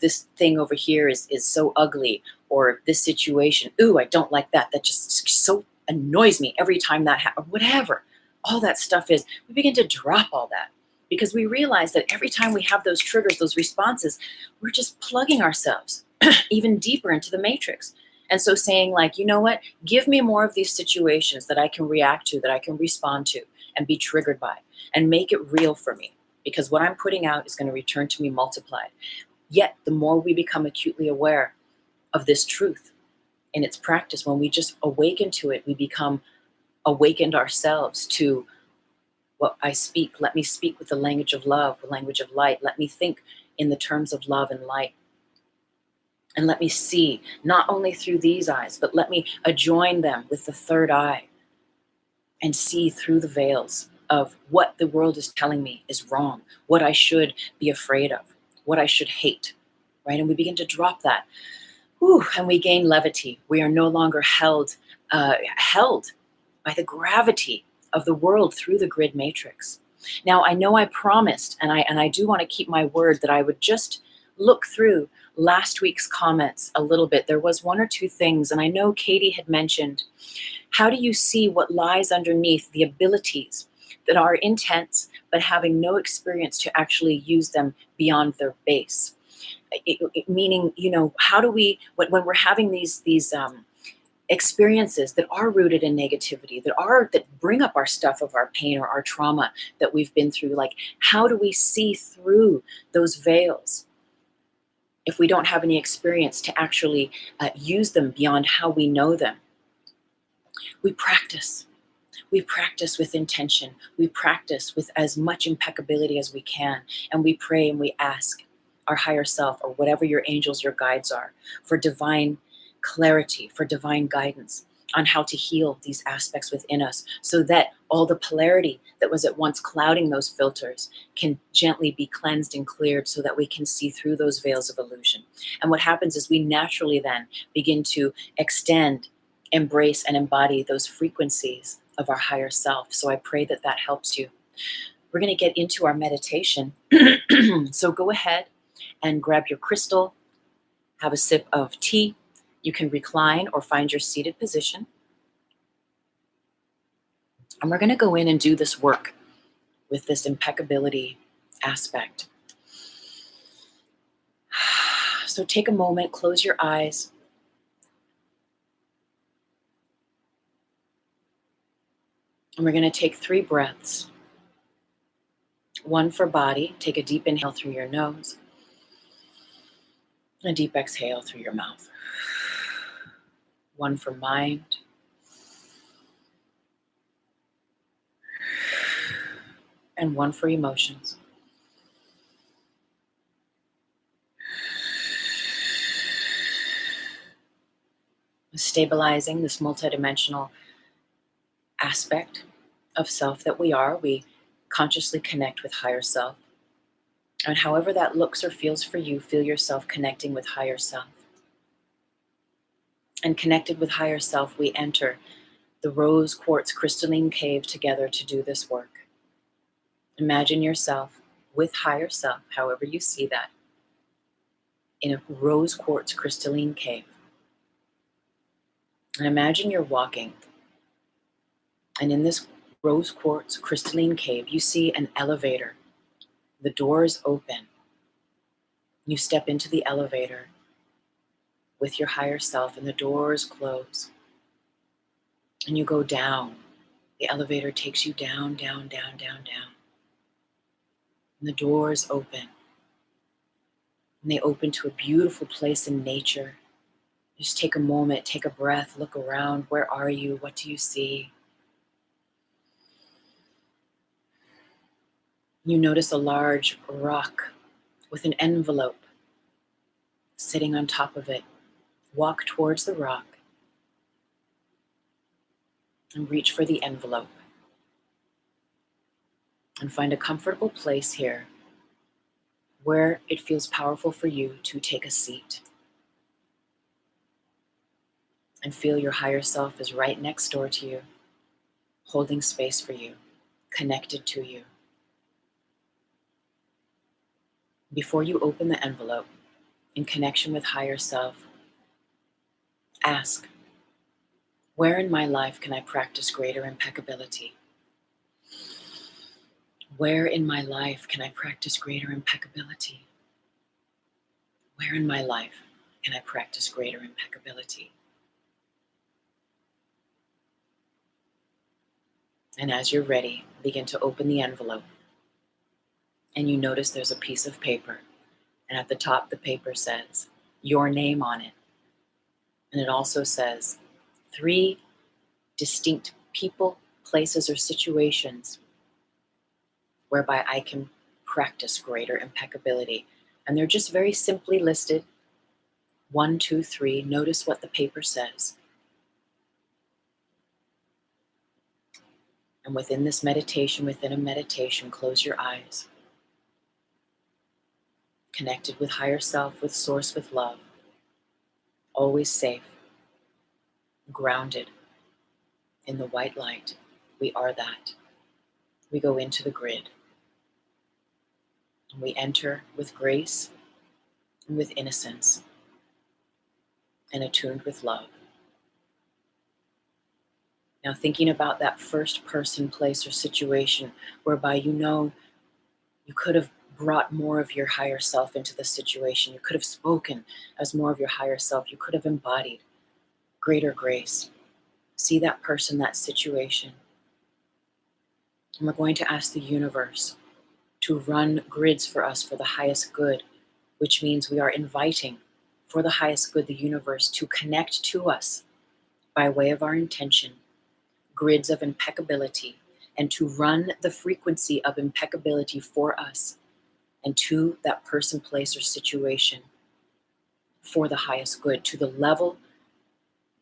this thing over here is so ugly, or this situation, ooh, I don't like that. That just so annoys me every time that happens, whatever. All that stuff is, we begin to drop all that because we realize that every time we have those triggers, those responses, we're just plugging ourselves even deeper into the matrix. And so saying like, you know what, give me more of these situations that I can react to, that I can respond to and be triggered by, and make it real for me, because what I'm putting out is going to return to me multiplied. Yet the more we become acutely aware of this truth in its practice, when we just awaken to it, we become awakened ourselves to what I speak. Let me speak with the language of love, the language of light. Let me think in the terms of love and light. And let me see, not only through these eyes, but let me adjoin them with the third eye and see through the veils of what the world is telling me is wrong, what I should be afraid of, what I should hate, right? And we begin to drop that. And we gain levity. We are no longer held by the gravity of the world through the grid matrix. Now, I know I promised, and I do want to keep my word, that I would just look through last week's comments a little bit. There was one or two things, and I know Katie had mentioned, how do you see what lies underneath the abilities that are intense, but having no experience to actually use them beyond their base? Meaning, how do we, when we're having these experiences that are rooted in negativity, that bring up our stuff of our pain or our trauma that we've been through, like, how do we see through those veils if we don't have any experience to actually use them beyond how we know them? We practice. We practice with intention. We practice with as much impeccability as we can. And we pray and we ask our higher self, or whatever your angels, your guides are, for divine clarity, for divine guidance on how to heal these aspects within us, so that all the polarity that was at once clouding those filters can gently be cleansed and cleared, so that we can see through those veils of illusion. And what happens is we naturally then begin to extend, embrace, and embody those frequencies of our higher self. So I pray that that helps you. We're going to get into our meditation. So go ahead and grab your crystal, have a sip of tea. You can recline or find your seated position. And we're going to go in and do this work with this impeccability aspect. So take a moment, close your eyes. And we're going to take 3 breaths. 1 for body. Take a deep inhale through your nose. A deep exhale through your mouth. 1 for mind. And 1 for emotions. Stabilizing this multidimensional aspect of self that we are, we consciously connect with higher self. And however that looks or feels for you, feel yourself connecting with higher self. And connected with higher self, we enter the rose quartz crystalline cave together to do this work. Imagine yourself with higher self, however you see that, in a rose quartz crystalline cave. And imagine you're walking, and in this rose quartz crystalline cave, you see an elevator. The doors open. You step into the elevator with your higher self, and the doors close. And you go down. The elevator takes you down, down, down, down, down. And the doors open. And they open to a beautiful place in nature. Just take a moment, take a breath, look around. Where are you? What do you see? You notice a large rock with an envelope sitting on top of it. Walk towards the rock and reach for the envelope. And find a comfortable place here where it feels powerful for you to take a seat. And feel your higher self is right next door to you, holding space for you, connected to you. Before you open the envelope, in connection with higher self, ask, where in my life can I practice greater impeccability? Where in my life can I practice greater impeccability? Where in my life can I practice greater impeccability? And as you're ready, begin to open the envelope. And you notice there's a piece of paper. And at the top, the paper says your name on it. And it also says 3 distinct people, places, or situations whereby I can practice greater impeccability. And they're just very simply listed. 1, 2, 3. Notice what the paper says. And within this meditation, within a meditation, close your eyes. Connected with higher self, with source, with love. Always safe. Grounded in the white light. We are that. We go into the grid. And we enter with grace and with innocence and attuned with love. Now thinking about that first person, place, or situation whereby you know you could have brought more of your higher self into the situation. You could have spoken as more of your higher self. You could have embodied greater grace. See that person, that situation. And we're going to ask the universe to run grids for us for the highest good, which means we are inviting for the highest good the universe to connect to us by way of our intention, grids of impeccability, and to run the frequency of impeccability for us and to that person, place, or situation for the highest good, to the level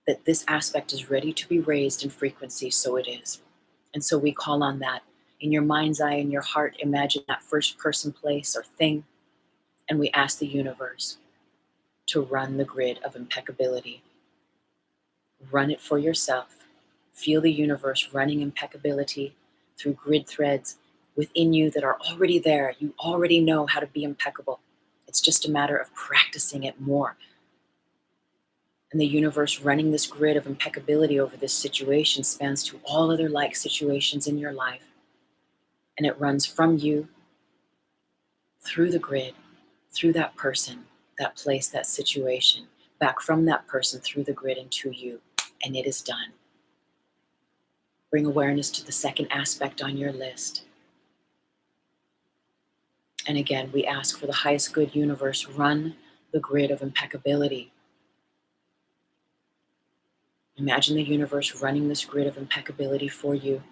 that this aspect is ready to be raised in frequency, so it is. And so we call on that. In your mind's eye, in your heart, imagine that first person, place, or thing, and we ask the universe to run the grid of impeccability. Run it for yourself. Feel the universe running impeccability through grid threads within you that are already there. You already know how to be impeccable. It's just a matter of practicing it more. And the universe running this grid of impeccability over this situation spans to all other like situations in your life. And it runs from you, through the grid, through that person, that place, that situation, back from that person, through the grid, and to you. And it is done. Bring awareness to the second aspect on your list. And again, we ask for the highest good universe, run the grid of impeccability. Imagine the universe running this grid of impeccability for you,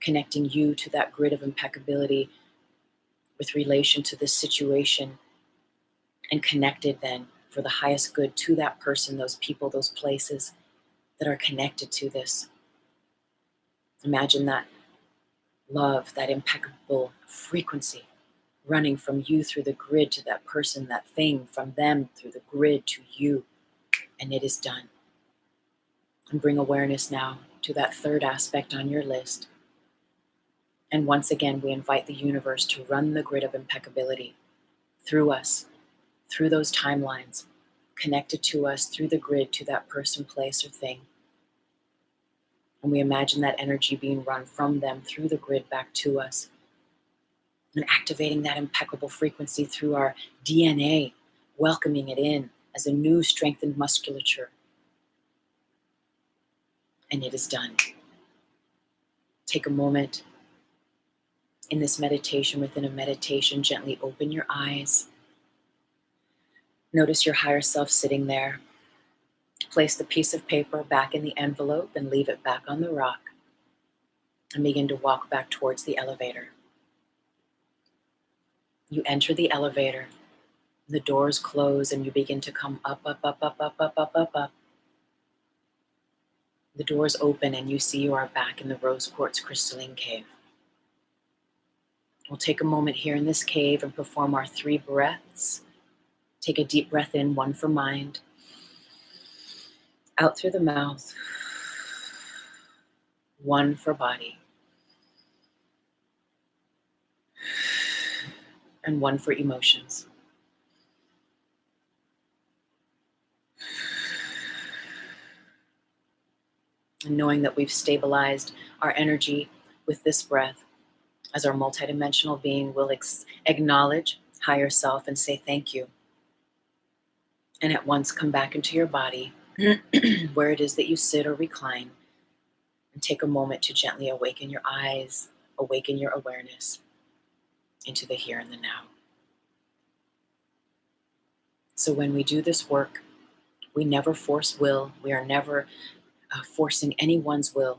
connecting you to that grid of impeccability with relation to this situation, and connected then for the highest good to that person, those people, those places that are connected to this. Imagine that love, that impeccable frequency running from you through the grid to that person, that thing, from them through the grid to you, and it is done. And bring awareness now to that third aspect on your list. And once again, we invite the universe to run the grid of impeccability through us, through those timelines, connected to us through the grid to that person, place, or thing. And we imagine that energy being run from them through the grid back to us, and activating that impeccable frequency through our DNA, welcoming it in as a new strengthened musculature. And it is done. Take a moment in this meditation, within a meditation, gently open your eyes. Notice your higher self sitting there. Place the piece of paper back in the envelope and leave it back on the rock. And begin to walk back towards the elevator. You enter the elevator. The doors close and you begin to come up, up, up, up, up, up, up, up, up. The doors open and you see you are back in the rose quartz crystalline cave. We'll take a moment here in this cave and perform our 3 breaths. Take a deep breath in, 1 for mind. Out through the mouth. 1 for body. And 1 for emotions. And knowing that we've stabilized our energy with this breath, as our multidimensional being will acknowledge higher self and say thank you. And at once come back into your body, where it is that you sit or recline, and take a moment to gently awaken your eyes, awaken your awareness into the here and the now. So when we do this work, we never force will. We are never forcing anyone's will.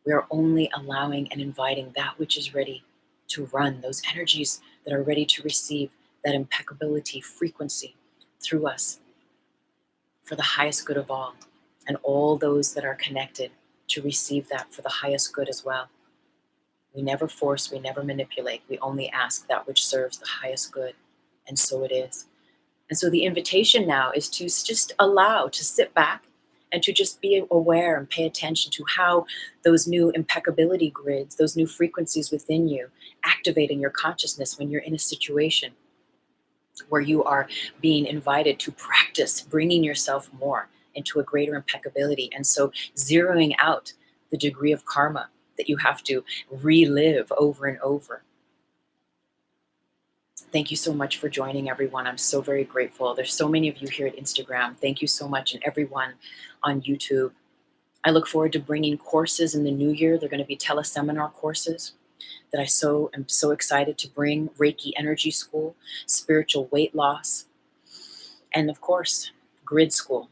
We are only allowing and inviting that which is ready to run, those energies that are ready to receive that impeccability frequency through us for the highest good of all, and all those that are connected to receive that for the highest good as well. We never force, we never manipulate. We only ask that which serves the highest good, and so it is. And so the invitation now is to just allow, to sit back and to just be aware and pay attention to how those new impeccability grids, those new frequencies within you activate in your consciousness when you're in a situation where you are being invited to practice bringing yourself more into a greater impeccability. And so zeroing out the degree of karma that you have to relive over and over. Thank you so much for joining, everyone. I'm so very grateful. There's so many of you here at Instagram. Thank you so much, and everyone on YouTube. I look forward to bringing courses in the new year. They're going to be teleseminar courses that I am so excited to bring. REIKI Energy School, Spiritual Weight Loss, and of course, Grid School.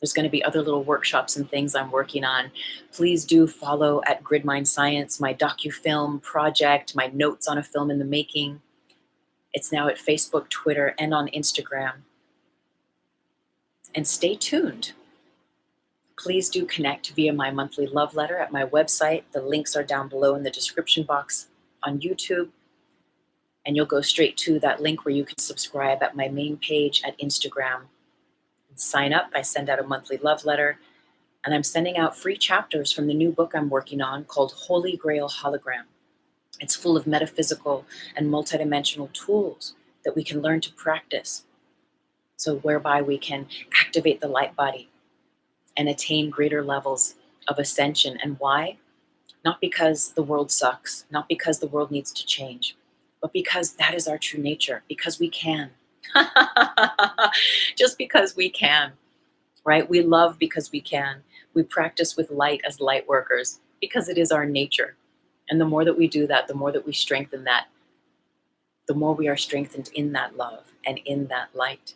There's going to be other little workshops and things I'm working on. Please do follow at Grid Mind Science, my docu-film project, my notes on a film in the making. It's now at Facebook, Twitter, and on Instagram. And stay tuned. Please do connect via my monthly love letter at my website. The links are down below in the description box on YouTube. And you'll go straight to that link where you can subscribe at my main page at Instagram. And sign up. I send out a monthly love letter. And I'm sending out free chapters from the new book I'm working on called Holy Grail Hologram. It's full of metaphysical and multidimensional tools that we can learn to practice. So whereby we can activate the light body and attain greater levels of ascension. And why? Not because the world sucks, not because the world needs to change, but because that is our true nature, because we can. Just because we can, right? We love because we can. We practice with light as light workers because it is our nature. And the more that we do that, the more that we strengthen that, the more we are strengthened in that love and in that light.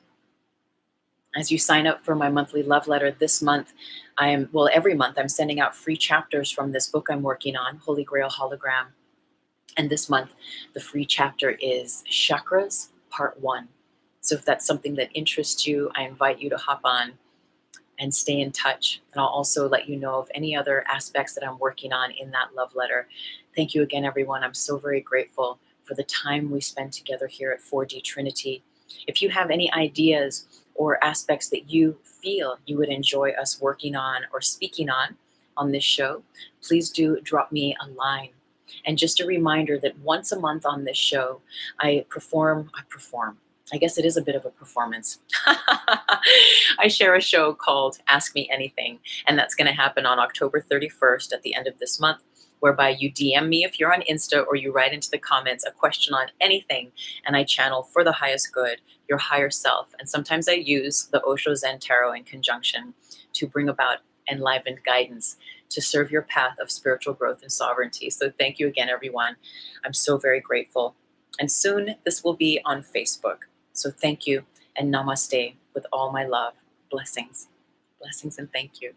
As you sign up for my monthly love letter this month, every month I'm sending out free chapters from this book I'm working on, Holy Grail Hologram. And this month, the free chapter is Chakras, Part 1. So if that's something that interests you, I invite you to hop on and stay in touch. And I'll also let you know of any other aspects that I'm working on in that love letter. Thank you again, everyone. I'm so very grateful for the time we spend together here at 4D Trinity. If you have any ideas or aspects that you feel you would enjoy us working on or speaking on on this show, please do drop me a line. And just a reminder that once a month on this show, I perform. I guess it is a bit of a performance. I share a show called Ask Me Anything, and that's going to happen on October 31st at the end of this month, whereby you DM me if you're on Insta, or you write into the comments a question on anything, and I channel for the highest good, your higher self. And sometimes I use the Osho Zen Tarot in conjunction to bring about enlivened guidance to serve your path of spiritual growth and sovereignty. So thank you again, everyone. I'm so very grateful. And soon this will be on Facebook. So thank you, and namaste with all my love. Blessings. Blessings and thank you.